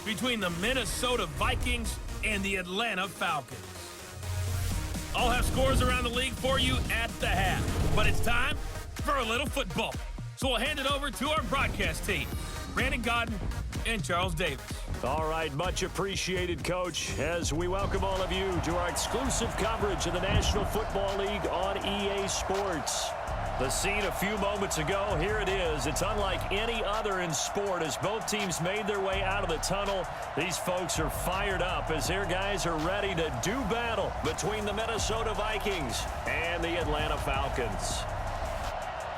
between the Minnesota Vikings and the Atlanta Falcons. I'll have scores around the league for you at the half, but it's time for a little football. So we'll hand it over to our broadcast team, Brandon Godden and Charles Davis. All right, much appreciated, Coach, as we welcome all of you to our exclusive coverage of the National Football League on EA Sports. The scene a few moments ago, here it is. It's unlike any other in sport as both teams made their way out of the tunnel. These folks are fired up as their guys are ready to do battle between the Minnesota Vikings and the Atlanta Falcons.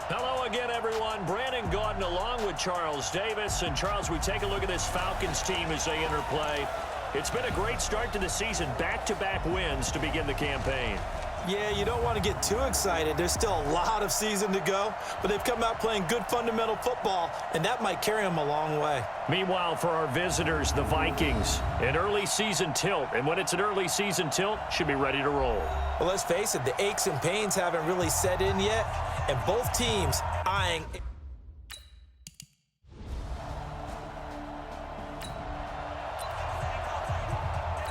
Hello again, everyone. Brandon Gaudin along with Charles Davis. And, Charles, we take a look at this Falcons team as they enter play. It's been a great start to the season, back-to-back wins to begin the campaign. Yeah, you don't want to get too excited. There's still a lot of season to go, but they've come out playing good fundamental football, and that might carry them a long way. Meanwhile, for our visitors, the Vikings, an early season tilt, and when it's an early season tilt, should be ready to roll. Well, let's face it, the aches and pains haven't really set in yet, and both teams eyeing...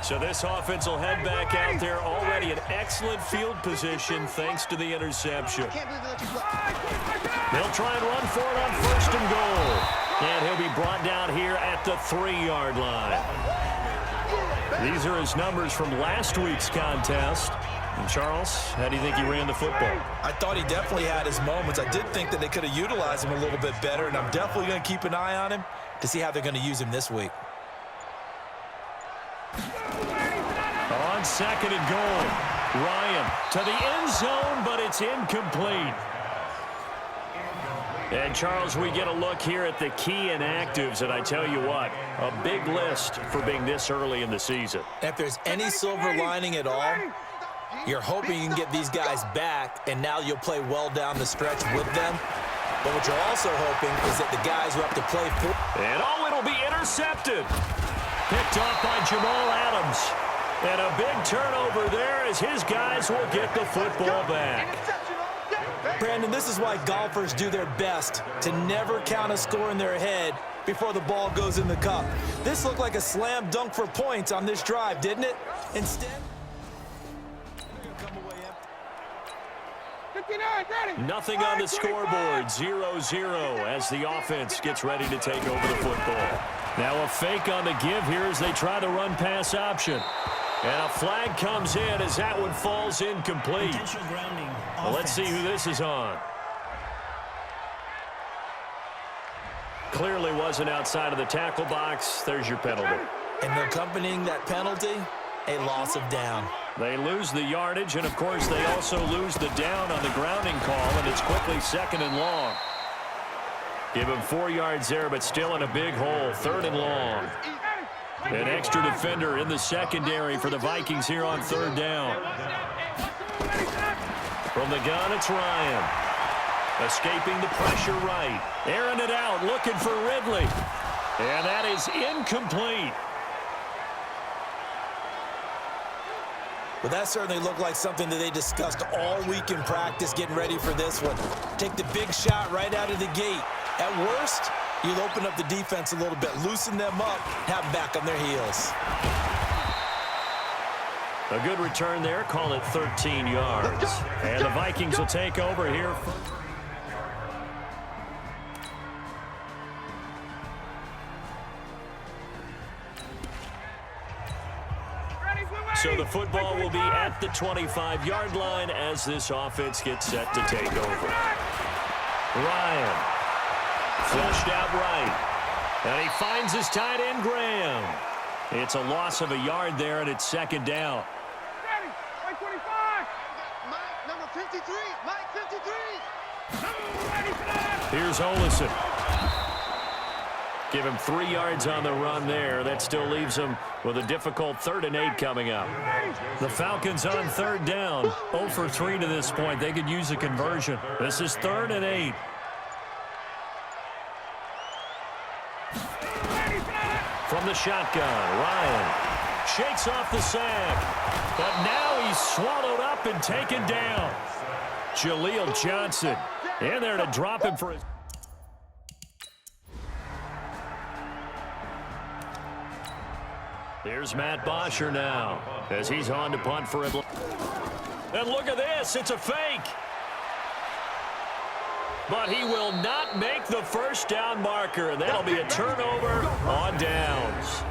So this offense will head back out there, already in excellent field position thanks to the interception. They'll try and run for it on 1st and goal. And he'll be brought down here at the 3-yard line. These are his numbers from last week's contest. And Charles, how do you think he ran the football? I thought he definitely had his moments. I did think that they could have utilized him a little bit better, and I'm definitely going to keep an eye on him to see how they're going to use him this week. On 2nd and goal, Ryan to the end zone, but it's incomplete. And, Charles, we get a look here at the key inactives, and I tell you what, a big list for being this early in the season. If there's any silver lining at all, you're hoping you can get these guys back, and now you'll play well down the stretch with them. But what you're also hoping is that the guys who have to play for... And, it'll be intercepted. Picked off by Jamal Adams. And a big turnover there as his guys will get the football back. Brandon, this is why golfers do their best to never count a score in their head before the ball goes in the cup. This looked like a slam dunk for points on this drive, didn't it? Instead... Nothing on the scoreboard, 0-0 as the offense gets ready to take over the football. Now a fake on the give here as they try the run-pass option. And a flag comes in as that one falls incomplete. Well, let's see who this is on. Clearly wasn't outside of the tackle box. There's your penalty. And accompanying that penalty, a loss of down. They lose the yardage, and, of course, they also lose the down on the grounding call, and it's quickly 2nd and long. Give him 4 yards there, but still in a big hole, 3rd and long. An extra defender in the secondary for the Vikings here on 3rd down. From the gun, it's Ryan. Escaping the pressure right. Airing it out, looking for Ridley. And that is incomplete. Well, that certainly looked like something that they discussed all week in practice getting ready for this one. Take the big shot right out of the gate. At worst, you'll open up the defense a little bit, loosen them up, have them back on their heels. A good return there, call it 13 yards. And the Vikings will take over here. So the football will be at the 25-yard line as this offense gets set to take over. Ryan, flushed out right. And he finds his tight end, Graham. It's a loss of a yard there, and it's 2nd down. Mike 25. Mike, number 53. Mike 53. Here's Olison. Give him 3 yards on the run there. That still leaves him with a difficult 3rd and 8 coming up. The Falcons on 3rd down. 0 for 3 to this point. They could use a conversion. This is 3rd and 8. From the shotgun, Ryan shakes off the sack. But now he's swallowed up and taken down. Jaleel Johnson in there to drop him for his... Here's Matt Bosher now as he's on to punt for him. And look at this. It's a fake. But he will not make the first down marker, and that'll be a turnover on downs.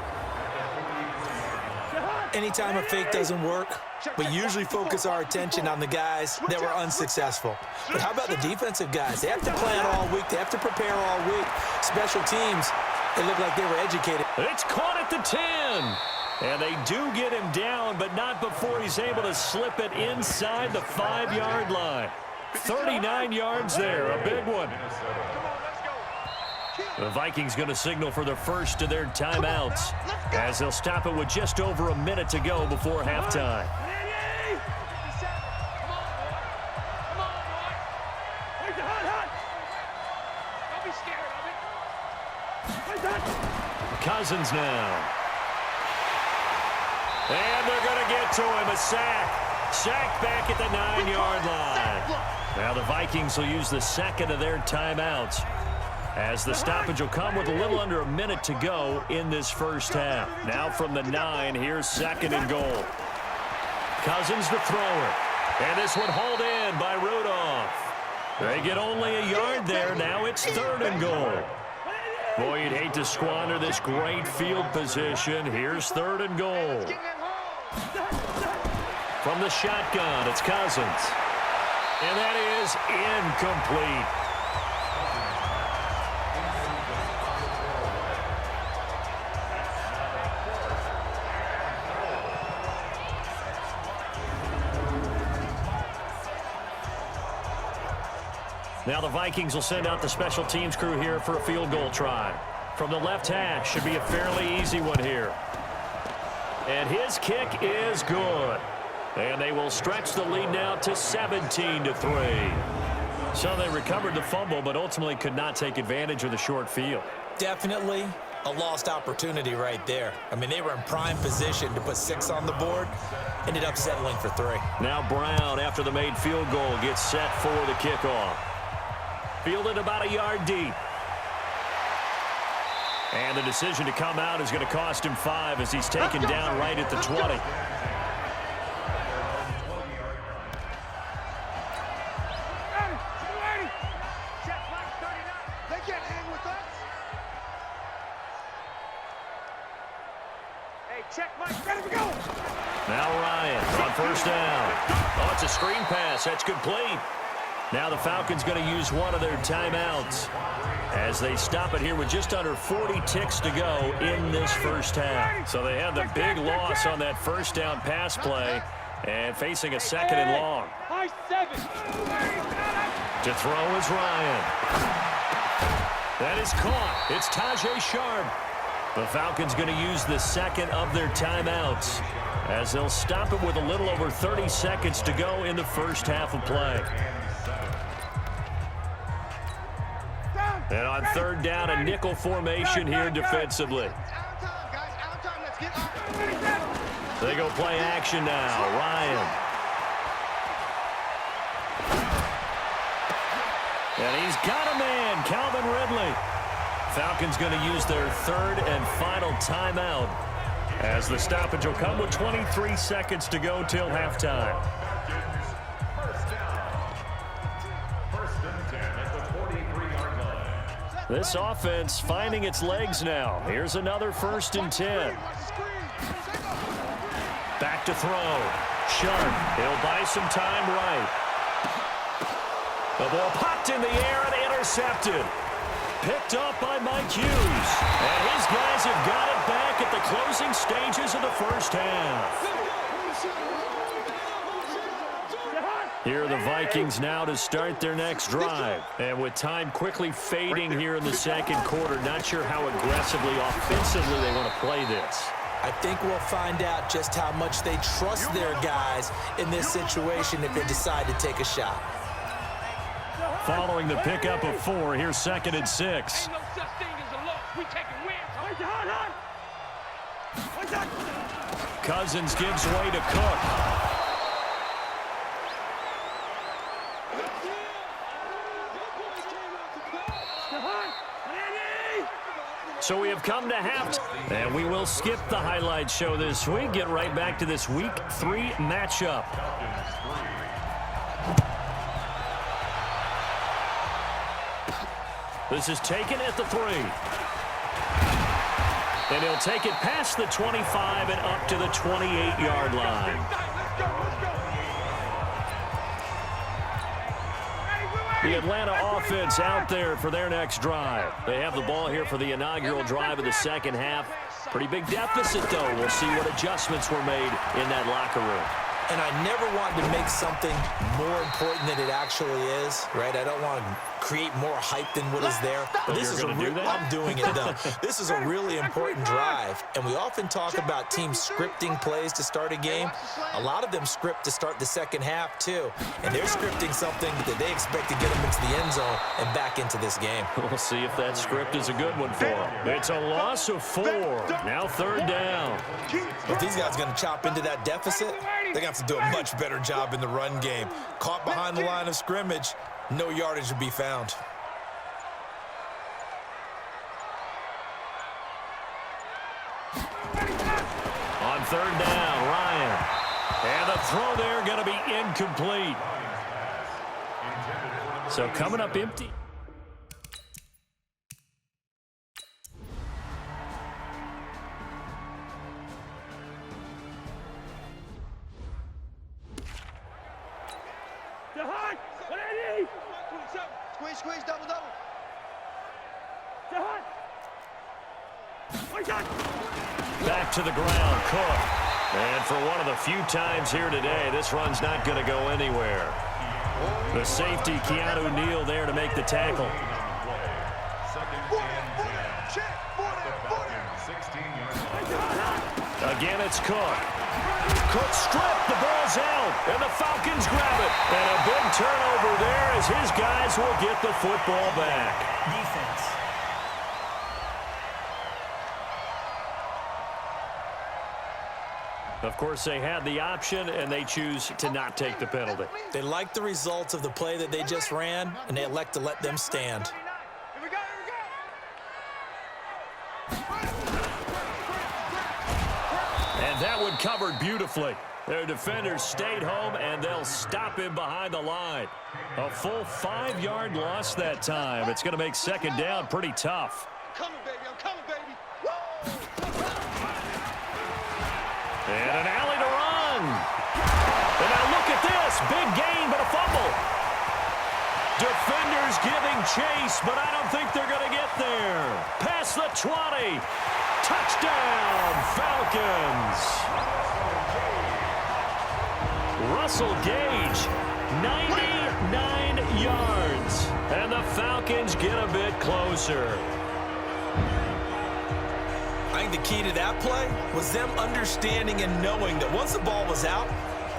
Anytime a fake doesn't work, we usually focus our attention on the guys that were unsuccessful. But how about the defensive guys? They have to plan all week. They have to prepare all week. Special teams, they look like they were educated. It's caught at the 10. And they do get him down, but not before he's able to slip it inside the 5-yard line. 39 yards there, a big one. The Vikings going to signal for the first of their timeouts as they'll stop it with just over a minute to go before halftime. Cousins now. And they're going to get to him, a sack. Sack back at the 9-yard line. Now the Vikings will use the second of their timeouts as the stoppage will come with a little under a minute to go in this first half. Now from the 9, here's 2nd and goal. Cousins the thrower. And this one hauled in by Rudolph. They get only a yard there. Now it's 3rd and goal. Boy, you'd hate to squander this great field position. Here's 3rd and goal. From the shotgun, it's Cousins. And that is incomplete. Now the Vikings will send out the special teams crew here for a field goal try. From the left hash, should be a fairly easy one here. And his kick is good. And they will stretch the lead now to 17-3. So they recovered the fumble, but ultimately could not take advantage of the short field. Definitely a lost opportunity right there. I mean, they were in prime position to put 6 on the board. Ended up settling for 3. Now Brown, after the made field goal, gets set for the kickoff. Fielded about a yard deep. And the decision to come out is going to cost him 5 as he's taken down right at the 20. Now Ryan on first down. Oh, it's a screen pass. That's complete. Now the Falcons going to use one of their timeouts as they stop it here with just under 40 ticks to go in this first half. So they had the big loss on that first down pass play and facing a 2nd and long. To throw is Ryan. That is caught. It's Tajay Sharp. The Falcons going to use the second of their timeouts as they'll stop it with a little over 30 seconds to go in the first half of play. And on 3rd down, a nickel formation here defensively. They go play action now. Ryan. And he's got a man, Calvin Ridley. Falcons going to use their 3rd and final timeout as the stoppage will come with 23 seconds to go till halftime. This offense finding its legs now. Here's another 1st and 10. Back to throw. Sharp. He'll buy some time right. The ball popped in the air and intercepted. Picked up by Mike Hughes. And his guys have got it back at the closing stages of the first half. Here are the Vikings now to start their next drive. And with time quickly fading here in the second quarter, not sure how aggressively, offensively they want to play this. I think we'll find out just how much they trust their guys in this situation if they decide to take a shot. Following the pickup of 4, here's 2nd and 6. Cousins gives way to Cook. So we have come to halftime, and we will skip the highlight show this week. Get right back to this Week 3 matchup. This is taken at the 3. And he'll take it past the 25 and up to the 28-yard line. The Atlanta offense out there for their next drive. They have the ball here for the inaugural drive of the second half. Pretty big deficit, though. We'll see what adjustments were made in that locker room. And I never wanted to make something more important than it actually is, right? I don't want to create more hype than what is there. But this is a I'm doing it, though. This is a really important drive. And we often talk about teams scripting plays to start a game. A lot of them script to start the second half, too. And they're scripting something that they expect to get them into the end zone and back into this game. We'll see if that script is a good one for them. It's a loss of 4. Now 3rd down. If these guys are going to chop into that deficit, they're going to have to do a much better job in the run game. Caught behind the line of scrimmage, no yardage to be found. On 3rd down, Ryan. And the throw there going to be incomplete. So coming up empty. Squeeze, double. Back to the ground, Cook. And for one of the few times here today, this run's not going to go anywhere. The safety, Keanu Neal, there to make the tackle. Again, it's Cook. Cook stripped, the ball's out, and the Falcons grab it. And a big turnover there as his guys will get the football back. Defense. Of course, they had the option, and they choose to not take the penalty. They like the results of the play that they just ran, and they elect to let them stand. And that one covered beautifully. Their defenders stayed home, and they'll stop him behind the line. A full 5-yard loss that time. It's going to make 2nd down pretty tough. I'm coming, baby. And an alley to run. And now look at this. Big gain, but a fumble. Defenders giving chase, but I don't think they're going to get there. Past the 20. Touchdown, Falcons. Russell Gage, 99 yards. And the Falcons get a bit closer. I think the key to that play was them understanding and knowing that once the ball was out,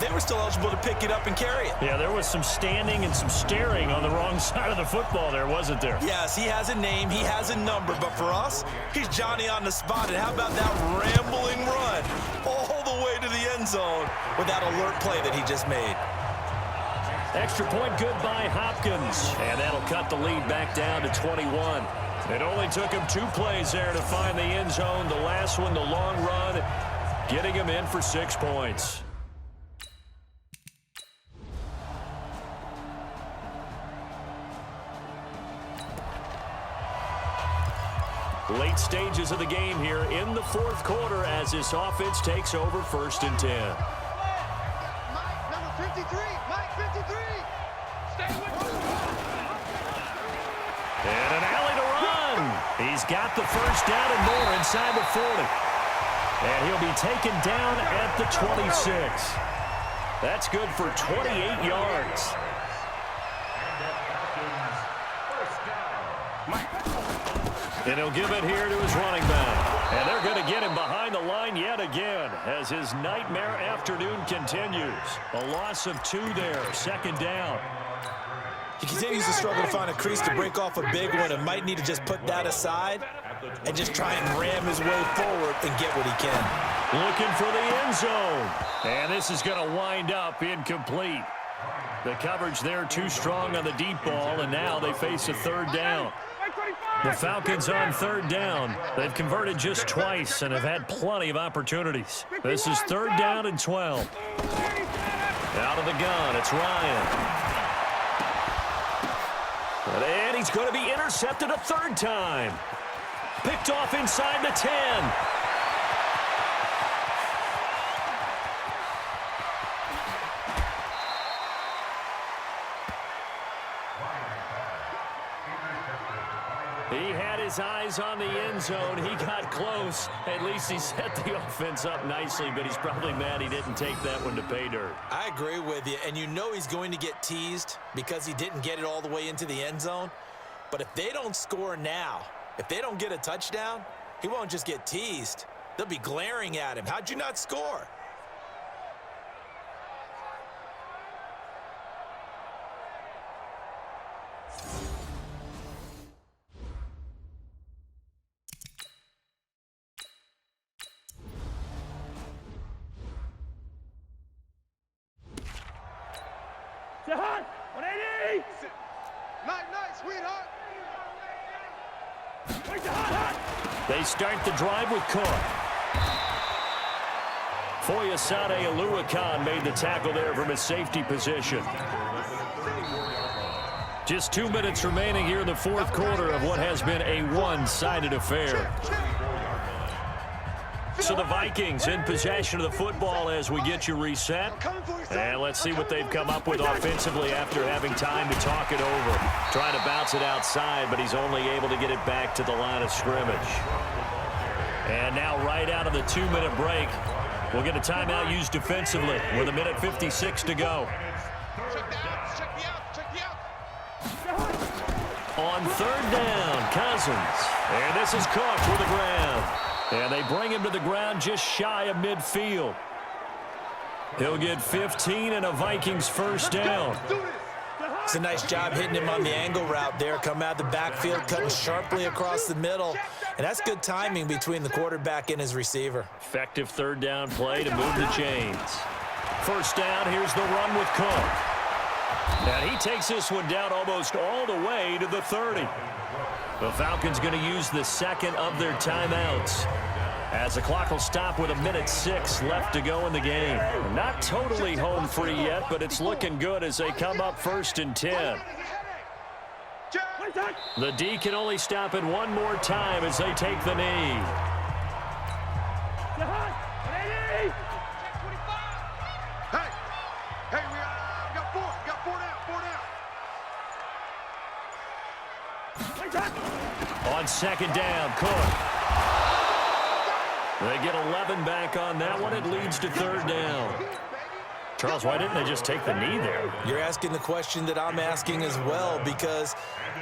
they were still eligible to pick it up and carry it. Yeah, there was some standing and some staring on the wrong side of the football there, wasn't there? Yes, he has a name, he has a number, but for us, he's Johnny on the spot. And how about that rambling run all the way to the end zone with that alert play that he just made? Extra point good by Hopkins, and that'll cut the lead back down to 21. It only took him 2 plays there to find the end zone. The last one, the long run, getting him in for 6 points. Late stages of the game here in the 4th quarter as this offense takes over 1st and 10. Mike, number 53. Mike, 53. Stay with me. And an alley to run. He's got the 1st down and more inside the 40. And he'll be taken down at the 26. That's good for 28 yards. And he'll give it here to his running back. And they're going to get him behind the line yet again as his nightmare afternoon continues. A loss of 2 there, 2nd down. He continues to struggle to find a crease to break off a big one and might need to just put that aside and just try and ram his way forward and get what he can. Looking for the end zone. And this is going to wind up incomplete. The coverage there too strong on the deep ball, and now they face a 3rd down. The Falcons on third down. They've converted just twice and have had plenty of opportunities. This is third down and 12. Out of the gun, it's Ryan. And he's going to be intercepted a third time. Picked off inside the 10. He had his eyes on the end zone. He got close. At least he set the offense up nicely, but he's probably mad he didn't take that one to pay dirt. I agree with you, and you know he's going to get teased because he didn't get it all the way into the end zone. But if they don't score now, if they don't get a touchdown, he won't just get teased. They'll be glaring at him. How'd you not score? Hot! 180! Night, sweetheart! They start the drive with Cook. Foyesade Aluakan made the tackle there from his safety position. Just 2 minutes remaining here in the fourth quarter of what has been a one-sided affair. So the Vikings in possession of the football as we get you reset. And let's see what they've come up with offensively after having time to talk it over. Trying to bounce it outside, but he's only able to get it back to the line of scrimmage. And now right out of the 2-minute break, we'll get a timeout used defensively with 1:56 to go. On third down, Cousins. And this is Cook to the ground. And they bring him to the ground just shy of midfield. He'll get 15 and a Vikings first down. It's a nice job hitting him on the angle route there. Come out of the backfield, cutting sharply across the middle. And that's good timing between the quarterback and his receiver. Effective third down play to move the chains. First down, here's the run with Cook. And he takes this one down almost all the way to the 30. The Falcons going to use the second of their timeouts, as the clock will stop with 1:06 left to go in the game. Not totally home free yet, but it's looking good as they come up first and 10. The D can only stop it one more time as they take the knee. Hey, we got four down. On second down, Cook. They get 11 back on that one. It leads to third down. Charles, why didn't they just take the knee there? You're asking the question that I'm asking as well, because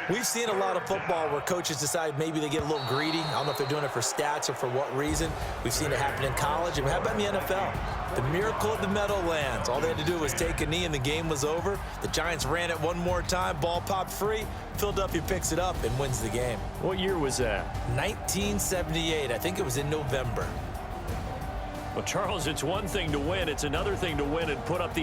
we've seen a lot of football where coaches decide maybe they get a little greedy. I don't know if they're doing it for stats or for what reason. We've seen it happen in college. And how about in the NFL? The miracle of the Meadowlands. All they had to do was take a knee and the game was over. The Giants ran it one more time. Ball popped free. Philadelphia picks it up and wins the game. What year was that? 1978. I think it was in November. Well, Charles, it's one thing to win. It's another thing to win and put up the